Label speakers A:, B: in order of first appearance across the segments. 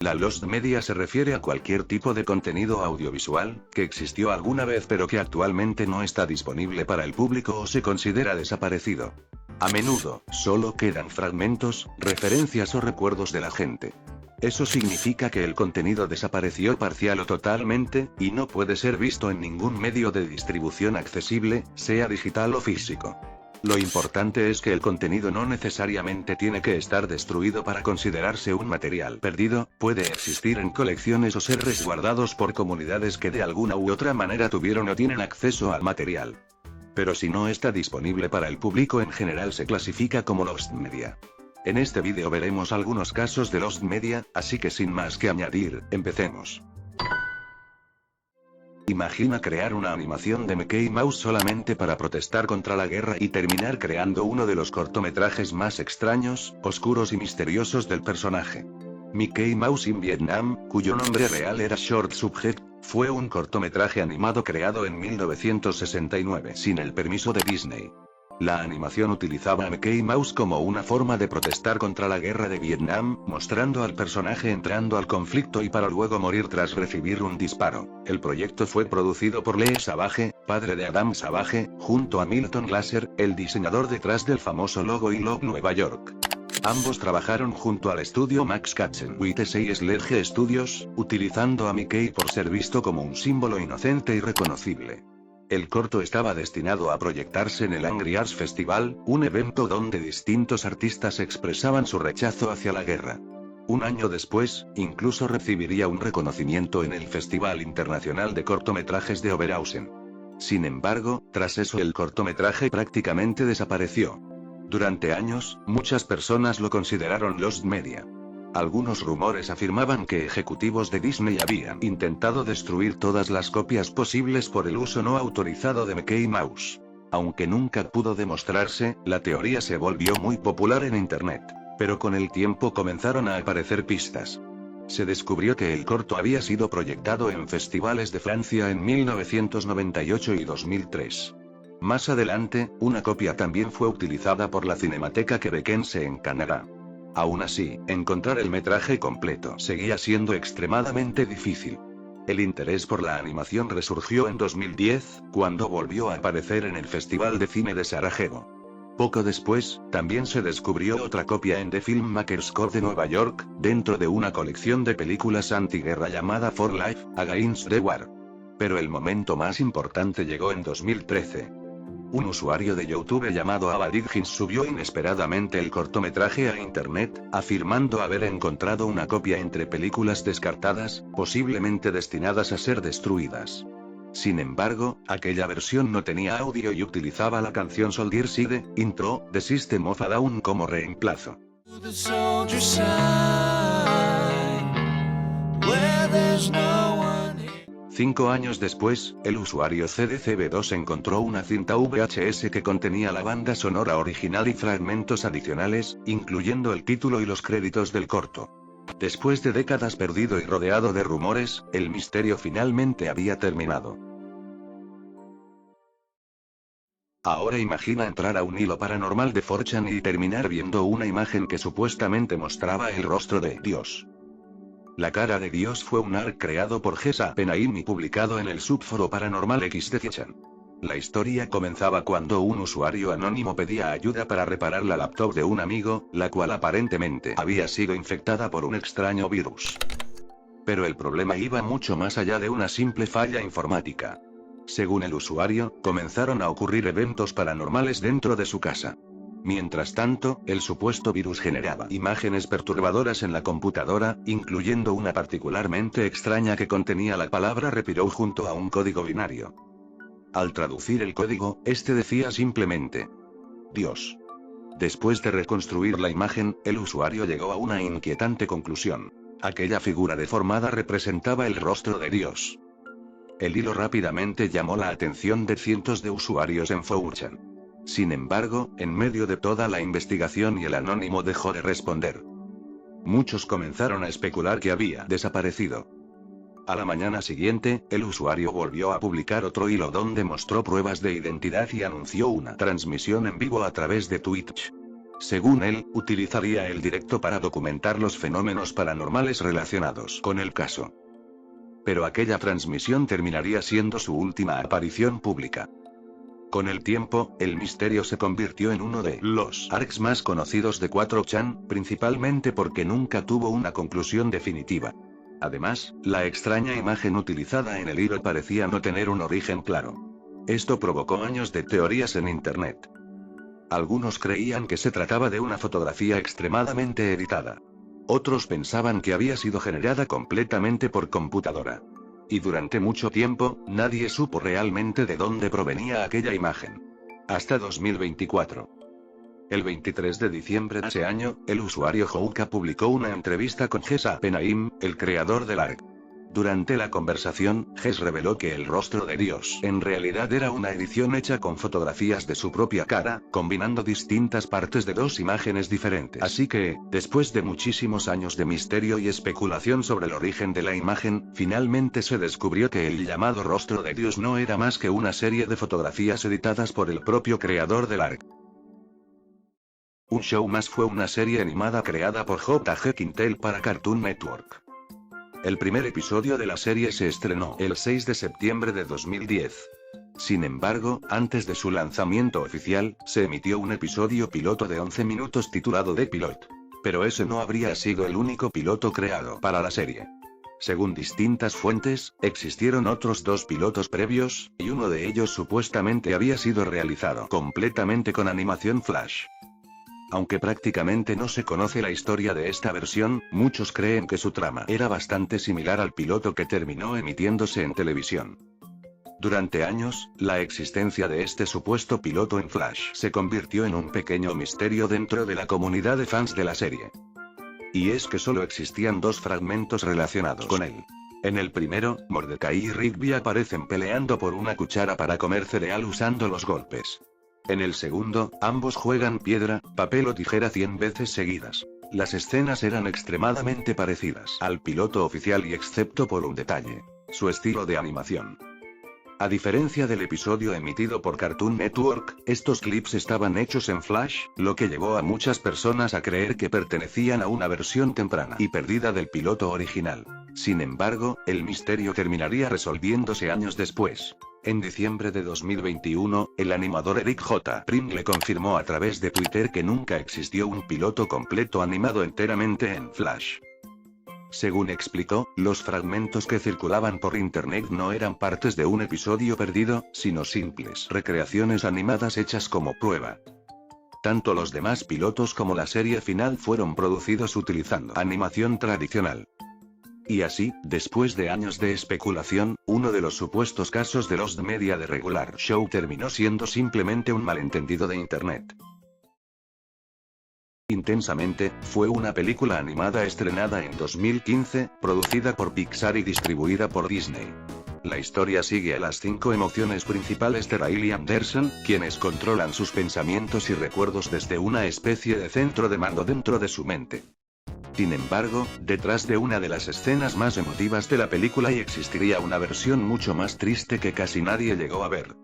A: La lost media se refiere a cualquier tipo de contenido audiovisual, que existió alguna vez pero que actualmente no está disponible para el público o se considera desaparecido. A menudo, solo quedan fragmentos, referencias o recuerdos de la gente. Eso significa que el contenido desapareció parcial o totalmente, y no puede ser visto en ningún medio de distribución accesible, sea digital o físico. Lo importante es que el contenido no necesariamente tiene que estar destruido para considerarse un material perdido, puede existir en colecciones o ser resguardados por comunidades que de alguna u otra manera tuvieron o tienen acceso al material. Pero si no está disponible para el público en general se clasifica como lost media. En este vídeo veremos algunos casos de lost media, así que sin más que añadir, empecemos. Imagina crear una animación de Mickey Mouse solamente para protestar contra la guerra y terminar creando uno de los cortometrajes más extraños, oscuros y misteriosos del personaje. Mickey Mouse in Vietnam, cuyo nombre real era Short Subject, fue un cortometraje animado creado en 1969 sin el permiso de Disney. La animación utilizaba a Mickey Mouse como una forma de protestar contra la guerra de Vietnam, mostrando al personaje entrando al conflicto y para luego morir tras recibir un disparo. El proyecto fue producido por Lee Savage, padre de Adam Savage, junto a Milton Glaser, el diseñador detrás del famoso logo I Love Nueva York. Ambos trabajaron junto al estudio Max Katzenwitz y Sledge Studios, utilizando a Mickey por ser visto como un símbolo inocente y reconocible. El corto estaba destinado a proyectarse en el Angry Arts Festival, un evento donde distintos artistas expresaban su rechazo hacia la guerra. Un año después, incluso recibiría un reconocimiento en el Festival Internacional de Cortometrajes de Oberhausen. Sin embargo, tras eso el cortometraje prácticamente desapareció. Durante años, muchas personas lo consideraron lost media. Algunos rumores afirmaban que ejecutivos de Disney habían intentado destruir todas las copias posibles por el uso no autorizado de Mickey Mouse. Aunque nunca pudo demostrarse, la teoría se volvió muy popular en Internet. Pero con el tiempo comenzaron a aparecer pistas. Se descubrió que el corto había sido proyectado en festivales de Francia en 1998 y 2003. Más adelante, una copia también fue utilizada por la Cinemateca Quebecense en Canadá. Aún así, encontrar el metraje completo seguía siendo extremadamente difícil. El interés por la animación resurgió en 2010, cuando volvió a aparecer en el Festival de Cine de Sarajevo. Poco después, también se descubrió otra copia en The Filmmakers Co. de Nueva York, dentro de una colección de películas antiguerra llamada For Life, Against the War. Pero el momento más importante llegó en 2013. Un usuario de YouTube llamado Abadiggins subió inesperadamente el cortometraje a internet, afirmando haber encontrado una copia entre películas descartadas, posiblemente destinadas a ser destruidas. Sin embargo, aquella versión no tenía audio y utilizaba la canción Soldier Side, Intro, de System of a Down como reemplazo. 5 años después, el usuario CDCB2 encontró una cinta VHS que contenía la banda sonora original y fragmentos adicionales, incluyendo el título y los créditos del corto. Después de décadas perdido y rodeado de rumores, el misterio finalmente había terminado. Ahora imagina entrar a un hilo paranormal de 4chan y terminar viendo una imagen que supuestamente mostraba el rostro de Dios. La cara de Dios fue un ARC creado por Gesa Penaim y publicado en el subforo Paranormal X de 4chan. La historia comenzaba cuando un usuario anónimo pedía ayuda para reparar la laptop de un amigo, la cual aparentemente había sido infectada por un extraño virus. Pero el problema iba mucho más allá de una simple falla informática. Según el usuario, comenzaron a ocurrir eventos paranormales dentro de su casa. Mientras tanto, el supuesto virus generaba imágenes perturbadoras en la computadora, incluyendo una particularmente extraña que contenía la palabra Repiro junto a un código binario. Al traducir el código, este decía simplemente Dios. Después de reconstruir la imagen, el usuario llegó a una inquietante conclusión. Aquella figura deformada representaba el rostro de Dios. El hilo rápidamente llamó la atención de cientos de usuarios en 4chan. Sin embargo, en medio de toda la investigación y el anónimo dejó de responder. Muchos comenzaron a especular que había desaparecido. A la mañana siguiente, el usuario volvió a publicar otro hilo donde mostró pruebas de identidad y anunció una transmisión en vivo a través de Twitch. Según él, utilizaría el directo para documentar los fenómenos paranormales relacionados con el caso. Pero aquella transmisión terminaría siendo su última aparición pública. Con el tiempo, el misterio se convirtió en uno de los arcs más conocidos de 4chan, principalmente porque nunca tuvo una conclusión definitiva. Además, la extraña imagen utilizada en el hilo parecía no tener un origen claro. Esto provocó años de teorías en Internet. Algunos creían que se trataba de una fotografía extremadamente editada. Otros pensaban que había sido generada completamente por computadora. Y durante mucho tiempo, nadie supo realmente de dónde provenía aquella imagen. Hasta 2024. El 23 de diciembre de ese año, el usuario Jouka publicó una entrevista con Ges Appenaim, el creador del ARC. Durante la conversación, Ges reveló que el rostro de Dios en realidad era una edición hecha con fotografías de su propia cara, combinando distintas partes de dos imágenes diferentes. Así que, después de muchísimos años de misterio y especulación sobre el origen de la imagen, finalmente se descubrió que el llamado rostro de Dios no era más que una serie de fotografías editadas por el propio creador del ARC. Un show más fue una serie animada creada por J.G. Quintel para Cartoon Network. El primer episodio de la serie se estrenó el 6 de septiembre de 2010. Sin embargo, antes de su lanzamiento oficial, se emitió un episodio piloto de 11 minutos titulado The Pilot. Pero ese no habría sido el único piloto creado para la serie. Según distintas fuentes, existieron otros 2 pilotos previos, y uno de ellos supuestamente había sido realizado completamente con animación Flash. Aunque prácticamente no se conoce la historia de esta versión, muchos creen que su trama era bastante similar al piloto que terminó emitiéndose en televisión. Durante años, la existencia de este supuesto piloto en Flash se convirtió en un pequeño misterio dentro de la comunidad de fans de la serie. Y es que solo existían 2 fragmentos relacionados con él. En el primero, Mordecai y Rigby aparecen peleando por una cuchara para comer cereal usando los golpes. En el segundo, ambos juegan piedra, papel o tijera 100 veces seguidas. Las escenas eran extremadamente parecidas al piloto oficial y excepto por un detalle: su estilo de animación. A diferencia del episodio emitido por Cartoon Network, estos clips estaban hechos en Flash, lo que llevó a muchas personas a creer que pertenecían a una versión temprana y perdida del piloto original. Sin embargo, el misterio terminaría resolviéndose años después. En diciembre de 2021, el animador Eric J. Pringle confirmó a través de Twitter que nunca existió un piloto completo animado enteramente en Flash. Según explicó, los fragmentos que circulaban por internet no eran partes de un episodio perdido, sino simples recreaciones animadas hechas como prueba. Tanto los demás pilotos como la serie final fueron producidos utilizando animación tradicional. Y así, después de años de especulación, uno de los supuestos casos de Lost Media de Regular Show terminó siendo simplemente un malentendido de internet. Intensamente, fue una película animada estrenada en 2015, producida por Pixar y distribuida por Disney. La historia sigue a las 5 emociones principales de Riley Anderson, quienes controlan sus pensamientos y recuerdos desde una especie de centro de mando dentro de su mente. Sin embargo, detrás de una de las escenas más emotivas de la película existiría una versión mucho más triste que casi nadie llegó a ver.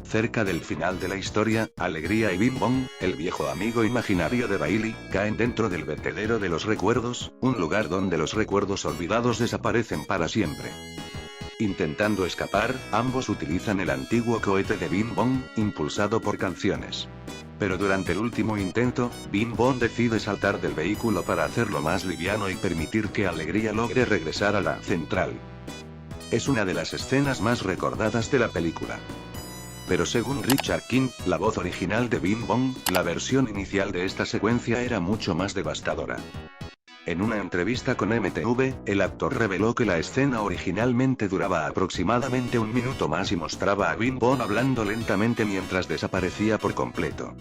A: Cerca del final de la historia, Alegría y Bing Bong, el viejo amigo imaginario de Riley, caen dentro del vertedero de los recuerdos, un lugar donde los recuerdos olvidados desaparecen para siempre. Intentando escapar, ambos utilizan el antiguo cohete de Bing Bong, impulsado por canciones. Pero durante el último intento, Bing Bong decide saltar del vehículo para hacerlo más liviano y permitir que Alegría logre regresar a la central. Es una de las escenas más recordadas de la película. Pero según Richard King, la voz original de Bing Bong, la versión inicial de esta secuencia era mucho más devastadora. En una entrevista con MTV, el actor reveló que la escena originalmente duraba aproximadamente 1 minuto más y mostraba a Bing Bong hablando lentamente mientras desaparecía por completo.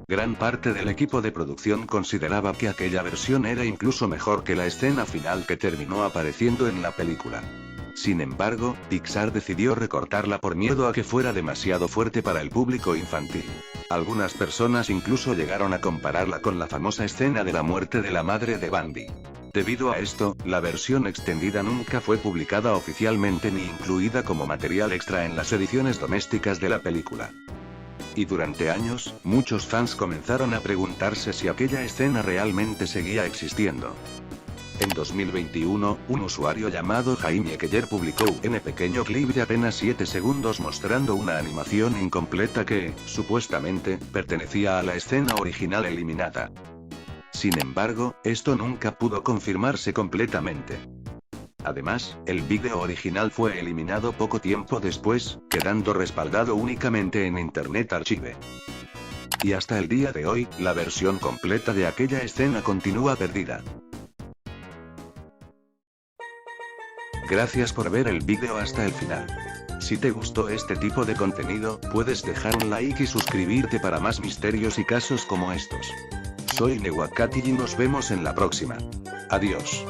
A: Gran parte del equipo de producción consideraba que aquella versión era incluso mejor que la escena final que terminó apareciendo en la película. Sin embargo, Pixar decidió recortarla por miedo a que fuera demasiado fuerte para el público infantil. Algunas personas incluso llegaron a compararla con la famosa escena de la muerte de la madre de Bambi. Debido a esto, la versión extendida nunca fue publicada oficialmente ni incluida como material extra en las ediciones domésticas de la película. Y durante años, muchos fans comenzaron a preguntarse si aquella escena realmente seguía existiendo. En 2021, un usuario llamado Jaime Keller publicó un pequeño clip de apenas 7 segundos mostrando una animación incompleta que, supuestamente, pertenecía a la escena original eliminada. Sin embargo, esto nunca pudo confirmarse completamente. Además, el vídeo original fue eliminado poco tiempo después, quedando respaldado únicamente en Internet Archive. Y hasta el día de hoy, la versión completa de aquella escena continúa perdida. Gracias por ver el vídeo hasta el final. Si te gustó este tipo de contenido, puedes dejar un like y suscribirte para más misterios y casos como estos. Soy Newakati y nos vemos en la próxima. Adiós.